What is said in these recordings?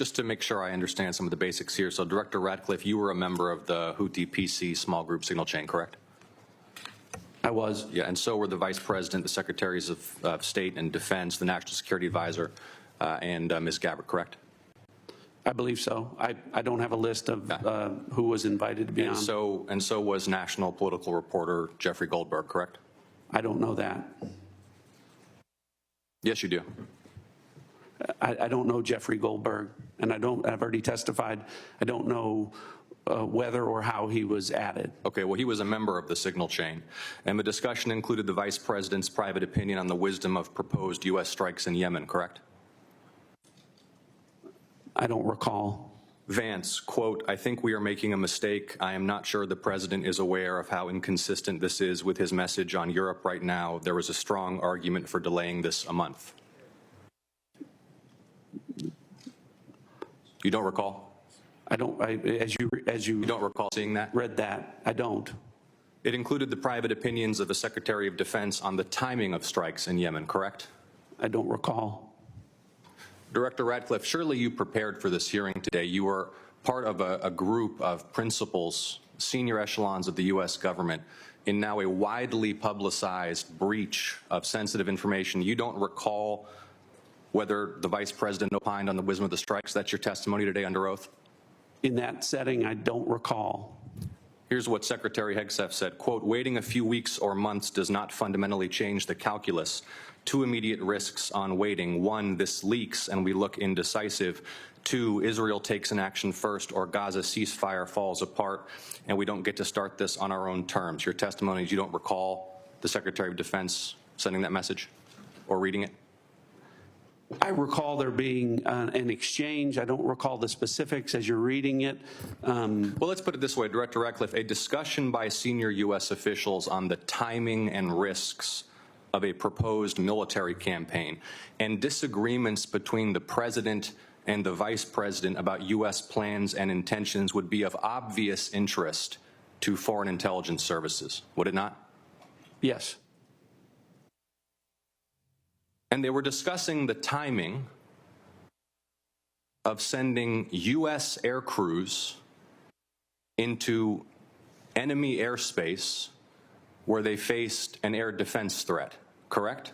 just to make sure I understand some of the basics here. So, Director Ratcliffe, you were a member of the Houthi PC small group signal chain, correct? I was. Yeah, and so were the Vice President, the Secretaries of State and Defense, the National Security Advisor, and Ms. Gabbard, correct? I believe so. I don't have a list of who was invited to be on. And so was national political reporter Jeffrey Goldberg, correct? I don't know that. Yes, you do. I don't know Jeffrey Goldberg, and I've already testified. I don't know whether or how he was added. Okay, well, he was a member of the signal chain, and the discussion included the Vice President's private opinion on the wisdom of proposed U.S. strikes in Yemen, correct? I don't recall. Vance, quote, I think we are making a mistake. I am not sure the President is aware of how inconsistent this is with his message on Europe right now. There was a strong argument for delaying this a month. You don't recall? I don't. As you don't recall seeing that? Read that? I don't. It included the private opinions of the Secretary of Defense on the timing of strikes in Yemen, correct? I don't recall. Director Ratcliffe, surely you prepared for this hearing today. You were part of a group of principals, senior echelons of the U.S. government, in now a widely publicized breach of sensitive information. You don't recall whether the Vice President opined on the wisdom of the strikes? That's your testimony today under oath? In that setting, I don't recall. Here's what Secretary Hegseth said, quote, waiting a few weeks or months does not fundamentally change the calculus. Two immediate risks on waiting. One, this leaks and we look indecisive. Two, Israel takes an action first or Gaza ceasefire falls apart and we don't get to start this on our own terms. Your testimony is you don't recall the Secretary of Defense sending that message or reading it? I recall there being an exchange. I don't recall the specifics as you're reading it. Well, let's put it this way, Director Ratcliffe, a discussion by senior U.S. officials on the timing and risks of a proposed military campaign and disagreements between the President and the Vice President about U.S. plans and intentions would be of obvious interest to foreign intelligence services, would it not? Yes. And they were discussing the timing of sending U.S. air crews into enemy airspace where they faced an air defense threat, correct?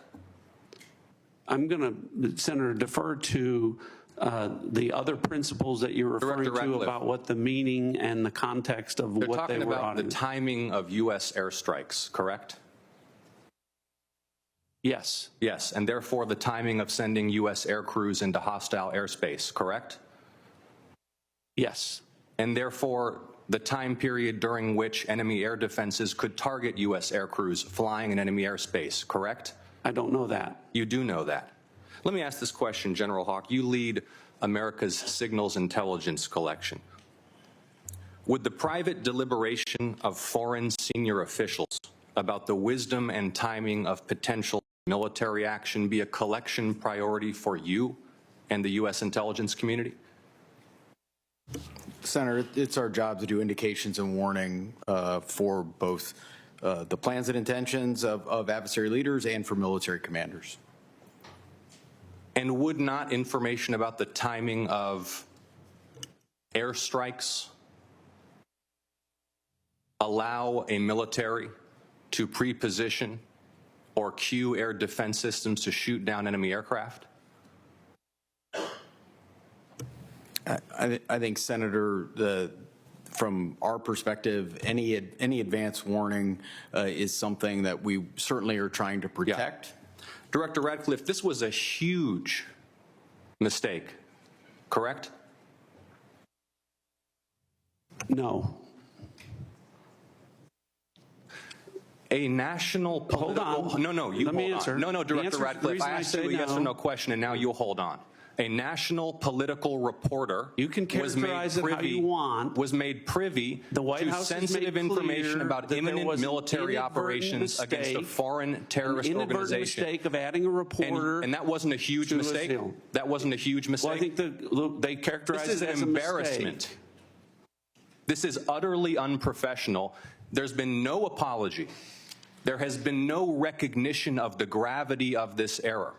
I'm going to, Senator, defer to the other principles that you're referring to about what the meaning and the context of what they were auditing. They're talking about the timing of U.S. airstrikes, correct? Yes. Yes, and therefore the timing of sending U.S. air crews into hostile airspace, correct? Yes. And therefore the time period during which enemy air defenses could target U.S. air crews flying in enemy airspace, correct? I don't know that. You do know that. Let me ask this question, General Hawk. You lead America's signals intelligence collection. Would the private deliberation of foreign senior officials about the wisdom and timing of potential military action be a collection priority for you and the U.S. intelligence community? Senator, it's our job to do indications and warning for both the plans and intentions of adversary leaders and for military commanders. And would not information about the timing of airstrikes allow a military to pre-position or cue air defense systems to shoot down enemy aircraft? I think, Senator, from our perspective, any advance warning is something that we certainly are trying to protect. Yeah. Director Ratcliffe, this was a huge mistake, correct? No. A national political... Hold on. No, you Let me hold answer. on. No, Director Ratcliffe, I asked you a yes or no question, and now you'll hold on. A national political reporter you can characterize it how you want. Was made privy to sensitive information about imminent military operations against a foreign terrorist organization. Mistake of adding a reporter. And that wasn't a huge mistake? That wasn't a huge mistake? Well, I think they characterize it as an embarrassment. This is utterly unprofessional. There's been no apology. There has been no recognition of the gravity of this error.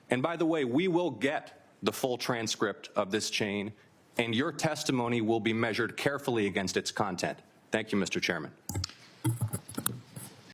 And by the way, we will get the full transcript of this chain, and your testimony will be measured carefully against its content. Thank you, Mr. Chairman.